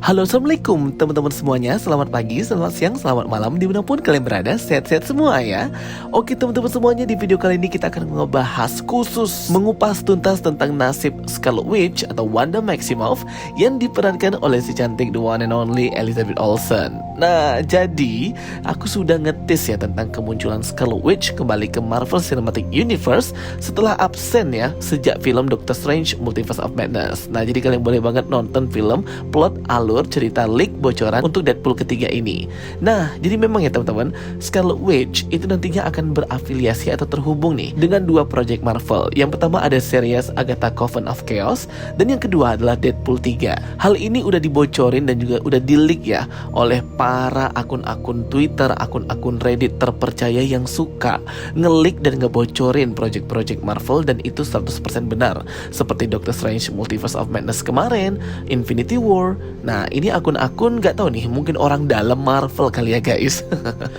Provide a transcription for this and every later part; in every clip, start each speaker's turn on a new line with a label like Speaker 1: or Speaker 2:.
Speaker 1: Halo, assalamualaikum teman-teman semuanya. Selamat pagi, selamat siang, selamat malam, dimanapun kalian berada. Sehat-sehat semua ya. Oke teman-teman semuanya, di video kali ini kita akan ngebahas khusus mengupas tuntas tentang nasib Scarlet Witch atau Wanda Maximoff yang diperankan oleh si cantik the one and only Elizabeth Olsen. Nah, jadi aku sudah ngetis ya tentang kemunculan Scarlet Witch kembali ke Marvel Cinematic Universe setelah absen ya sejak film Doctor Strange Multiverse of Madness. Nah, jadi kalian boleh banget nonton film plot alur cerita leak bocoran untuk Deadpool ketiga ini. Nah, jadi memang ya teman-teman, Scarlet Witch itu nantinya akan berafiliasi atau terhubung nih dengan dua project Marvel. Yang pertama ada series Agatha Coven of Chaos dan yang kedua adalah Deadpool 3. Hal ini udah dibocorin dan juga udah di-leak ya oleh para akun-akun Twitter, akun-akun Reddit terpercaya yang suka nge-leak dan ngebocorin project-project Marvel, dan itu 100% benar. Seperti Doctor Strange Multiverse of Madness kemarin, Infinity War. Nah, ini akun-akun gak tahu nih, mungkin orang dalam Marvel kali ya guys.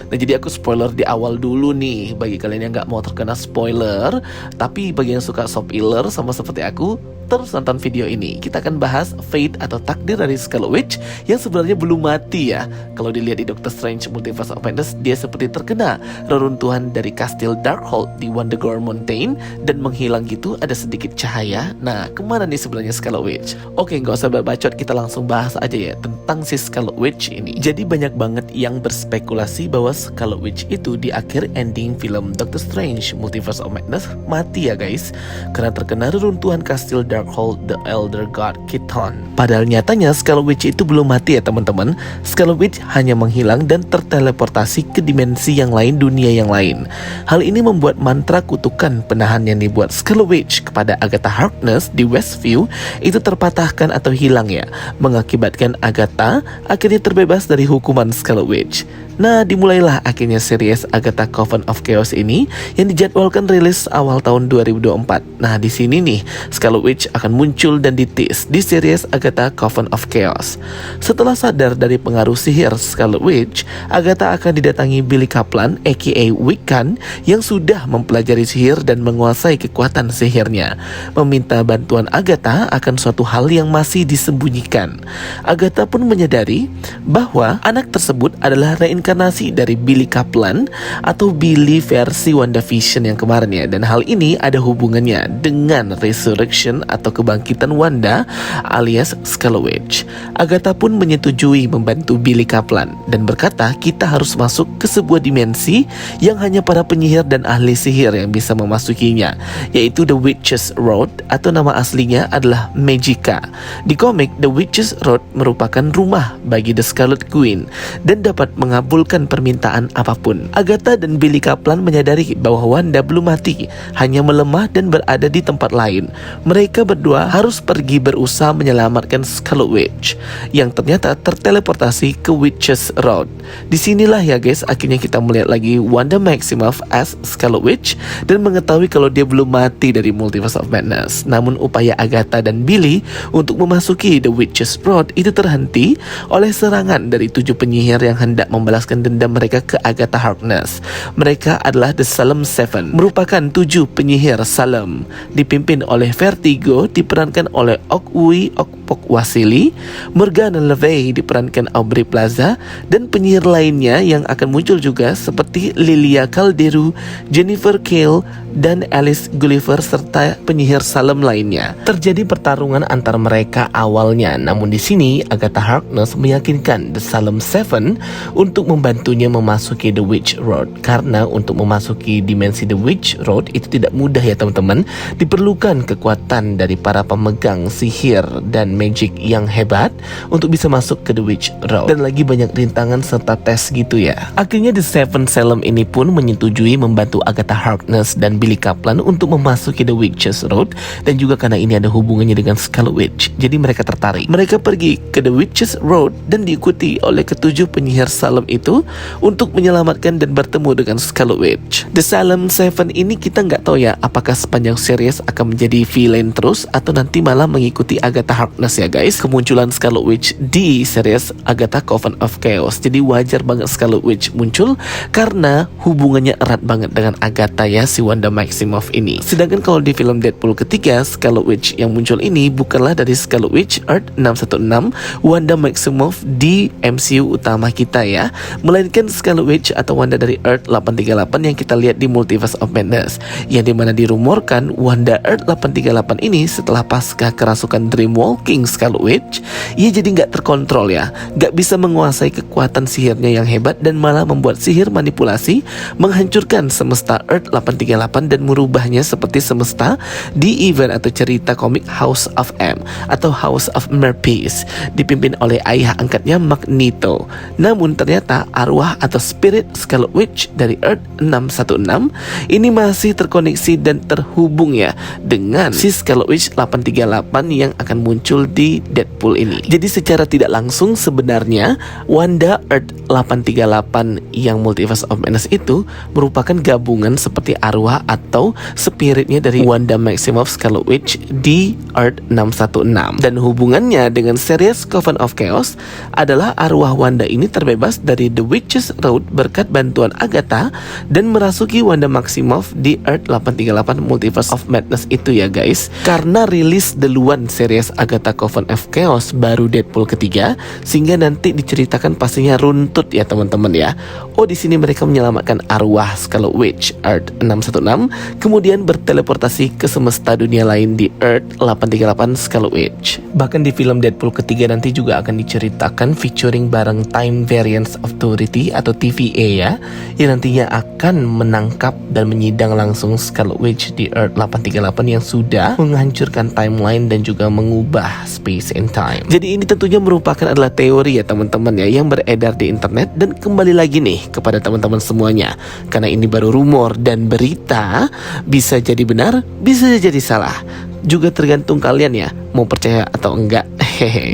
Speaker 1: Nah, jadi aku spoiler di awal dulu nih bagi kalian yang gak mau terkena spoiler. Tapi bagi yang suka spoiler sama seperti aku, terus nonton video ini. Kita akan bahas fate atau takdir dari Scarlet Witch yang sebenarnya belum mati ya. Kalau dilihat di Doctor Strange Multiverse of Madness, dia seperti terkena reruntuhan dari kastil Darkhold di Wundagore Mountain dan menghilang gitu, ada sedikit cahaya. Nah, kemana nih sebenarnya Scarlet Witch? Oke, nggak usah bacot, kita langsung bahas aja ya tentang si Scarlet Witch ini. Jadi banyak banget yang berspekulasi bahwa Scarlet Witch itu di akhir ending film Doctor Strange Multiverse of Madness mati ya guys, karena terkena reruntuhan kastil Darkhold the Elder God Kiton. Padahal nyatanya Scarlet Witch itu belum mati ya teman-teman. Scarlet Witch hanya menghilang dan terteleportasi ke dimensi yang lain, dunia yang lain. Hal ini membuat mantra kutukan penahan yang dibuat Scarlet Witch kepada Agatha Harkness di Westview itu terpatahkan atau hilang ya, mengakibatkan Agatha akhirnya terbebas dari hukuman Scarlet Witch. Nah, dimulailah akhirnya series Agatha Coven of Chaos ini yang dijadwalkan rilis awal tahun 2024. Nah, di sini nih Scarlet Witch akan muncul dan ditis di series Agatha Coven of Chaos. Setelah sadar dari pengaruh sihir Scarlet Witch, Agatha akan didatangi Billy Kaplan aka Wiccan yang sudah mempelajari sihir dan menguasai kekuatan sihirnya, meminta bantuan Agatha akan suatu hal yang masih disembunyikan. Agatha pun menyadari bahwa anak tersebut adalah reinkarnasi dari Billy Kaplan atau Billy versi WandaVision yang kemarin ya, dan hal ini ada hubungannya dengan resurrection atau kebangkitan Wanda alias Scarlet Witch. Agatha pun menyetujui membantu Billy Kaplan dan berkata kita harus masuk ke sebuah dimensi yang hanya para penyihir dan ahli sihir yang bisa memasukinya, yaitu The Witch's Road atau nama aslinya adalah Magica. Di komik, The Witch's Road merupakan rumah bagi The Scarlet Queen dan dapat mengabulkan permintaan apapun. Agatha dan Billy Kaplan menyadari bahwa Wanda belum mati, hanya melemah dan berada di tempat lain. Mereka berdua harus pergi berusaha menyelamatkan Scarlet Witch yang ternyata terteleportasi ke Witch's Road. Disinilah ya guys, akhirnya kita melihat lagi Wanda Maximoff as Scarlet Witch dan mengetahui kalau dia belum mati dari Multiverse of Madness. Namun upaya Agatha dan Billy untuk memasuki The Witch's Road itu terhenti oleh serangan dari 7 penyihir yang hendak membalaskan dendam mereka ke Agatha Harkness. Mereka adalah The Salem Seven, merupakan 7 penyihir Salem, dipimpin oleh Vertigo diperankan oleh Okwui Okpokwasili, Morgana Le Fay diperankan Aubrey Plaza, dan penyihir lainnya yang akan muncul juga seperti Lilia Calderu, Jennifer Kale, dan Alice Gulliver serta penyihir Salem lainnya. Terjadi pertarungan antara mereka awalnya, namun di sini Agatha Harkness meyakinkan The Salem Seven untuk membantunya memasuki The Witch Road, karena untuk memasuki dimensi The Witch Road itu tidak mudah ya teman-teman. Diperlukan kekuatan dari para pemegang sihir dan magic yang hebat untuk bisa masuk ke The Witch Road, dan lagi banyak rintangan serta tes gitu ya. Akhirnya The Seven Salem ini pun menyetujui membantu Agatha Harkness dan Billy Kaplan untuk memasuki The Witch's Road, dan juga karena ini ada hubungannya dengan Scarlet Witch, jadi mereka tertarik. Mereka pergi ke The Witch's Road dan diikuti oleh ketujuh penyihir Salem itu untuk menyelamatkan dan bertemu dengan Scarlet Witch. The Salem Seven ini kita nggak tahu ya apakah sepanjang series akan menjadi villain terus atau nanti malah mengikuti Agatha Harkness Harkness ya guys. Kemunculan Scarlet Witch di series Agatha Coven of Chaos. Jadi wajar banget Scarlet Witch muncul karena hubungannya erat banget dengan Agatha ya, si Wanda Maximoff ini. Sedangkan kalau di film Deadpool ketiga, Scarlet Witch yang muncul ini bukanlah dari Scarlet Witch Earth 616, Wanda Maximoff di MCU utama kita ya, melainkan Scarlet Witch atau Wanda dari Earth 838 yang kita lihat di Multiverse of Madness, yang dimana dirumorkan Wanda Earth 838 ini setelah pasca kerasukan Dreamwalking Scarlet Witch, ia jadi nggak terkontrol ya, nggak bisa menguasai kekuatan sihirnya yang hebat dan malah membuat sihir manipulasi menghancurkan semesta Earth 838 dan merubahnya seperti semesta di event atau cerita komik House of M atau House of Merpeace dipimpin oleh ayah angkatnya Magneto. Namun ternyata arwah atau spirit Scarlet Witch dari Earth 616 ini masih terkoneksi dan terhubung ya dengan si Scarlet Witch 838 yang akan muncul di Deadpool ini. Jadi secara tidak langsung sebenarnya Wanda Earth 838 yang Multiverse of Madness itu merupakan gabungan seperti arwah atau spiritnya dari Wanda Maximoff Scarlet Witch di Earth 616. Dan hubungannya dengan series Coven of Chaos adalah arwah Wanda ini terbebas dari The Witch's Road berkat bantuan Agatha dan merasuki Wanda Maximoff di Earth 838 Multiverse of Madness itu ya guys. Karena rilis duluan series Agatha Coven of Chaos baru Deadpool ketiga, sehingga nanti diceritakan pastinya runtut ya teman-teman ya. Oh, di sini mereka menyelamatkan arwah Scarlet Witch Earth 616, kemudian berteleportasi ke semesta dunia lain di Earth 838 Scarlet Witch. Bahkan di film Deadpool ketiga nanti juga akan diceritakan featuring bareng Time Variance Authority atau TVA ya, yang nantinya akan menangkap dan menyidang langsung Scarlet Witch di Earth 838 yang sudah menghancurkan timeline dan juga mengubah space and time. Jadi ini tentunya merupakan adalah teori ya teman-teman ya, yang beredar di internet, dan kembali lagi nih kepada teman-teman semuanya, karena ini baru rumor dan berita, bisa jadi benar, bisa jadi salah, juga tergantung kalian ya mau percaya atau enggak.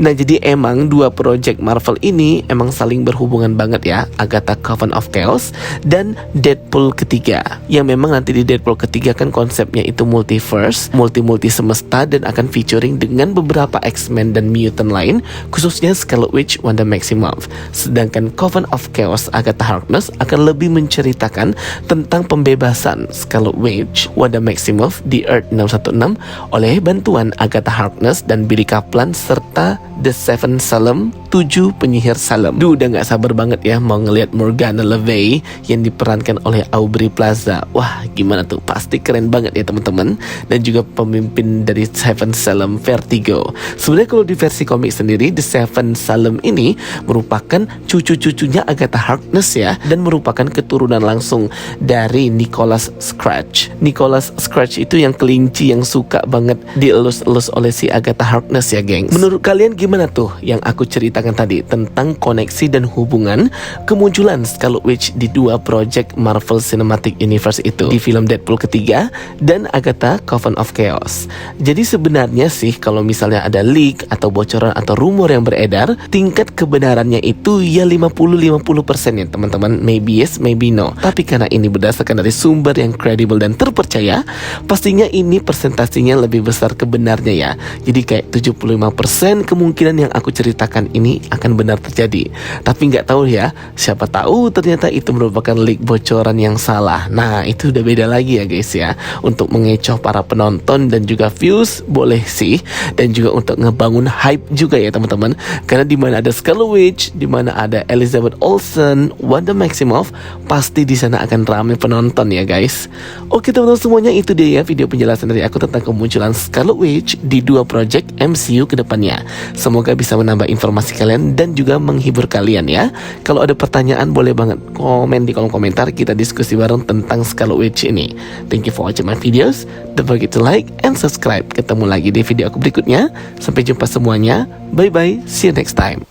Speaker 1: Nah, jadi emang dua project Marvel ini emang saling berhubungan banget ya, Agatha Coven of Chaos dan Deadpool ketiga, yang memang nanti di Deadpool ketiga kan konsepnya itu multiverse, multi semesta, dan akan featuring dengan beberapa X-Men dan mutant lain, khususnya Scarlet Witch Wanda Maximoff. Sedangkan Coven of Chaos Agatha Harkness akan lebih menceritakan tentang pembebasan Scarlet Witch Wanda Maximoff di Earth 616 oleh bantuan Agatha Harkness dan Billy Kaplan serta The Seven Salem, 7 penyihir Salem. Duh, udah gak sabar banget ya mau ngelihat Morgana Le Fay yang diperankan oleh Aubrey Plaza. Wah, gimana tuh? Pasti keren banget ya teman-teman. Dan juga pemimpin dari Seven Salem, Vertigo. Sebenarnya kalau di versi komik sendiri, The Seven Salem ini merupakan cucu-cucunya Agatha Harkness ya, dan merupakan keturunan langsung dari Nicholas Scratch. Nicholas Scratch itu yang kelinci yang suka banget dielus-elus oleh si Agatha Harkness ya, gengs. Menurut kalian gimana tuh yang aku ceritakan tadi tentang koneksi dan hubungan kemunculan Scarlet Witch di dua project Marvel Cinematic Universe itu, di film Deadpool ketiga dan Agatha Coven of Chaos? Jadi sebenarnya sih kalau misalnya ada leak atau bocoran atau rumor yang beredar, tingkat kebenarannya itu ya 50-50% ya teman-teman. Maybe yes, maybe no. Tapi karena ini berdasarkan dari sumber yang kredibel dan terpercaya, pastinya ini persentasinya lebih besar kebenarnya ya. Jadi kayak 75% kemungkinan yang aku ceritakan ini akan benar terjadi. Tapi nggak tahu ya, siapa tahu ternyata itu merupakan leak bocoran yang salah. Nah, itu udah beda lagi ya guys ya. Untuk mengecoh para penonton dan juga views boleh sih, dan juga untuk ngebangun hype juga ya teman-teman. Karena di mana ada Scarlet Witch, di mana ada Elizabeth Olsen, Wanda Maximoff, pasti di sana akan ramai penonton ya guys. Oke teman-teman semuanya, itu dia ya video penjelasan dari aku tentang kemunculan Scarlet Witch di dua project MCU ke depannya. Semoga bisa menambah informasi kalian dan juga menghibur kalian ya. Kalau ada pertanyaan boleh banget komen di kolom komentar, kita diskusi bareng tentang Scarlet Witch ini. Thank you for watching my videos. Don't forget to like and subscribe. Ketemu lagi di video aku berikutnya. Sampai jumpa semuanya. Bye bye. See you next time.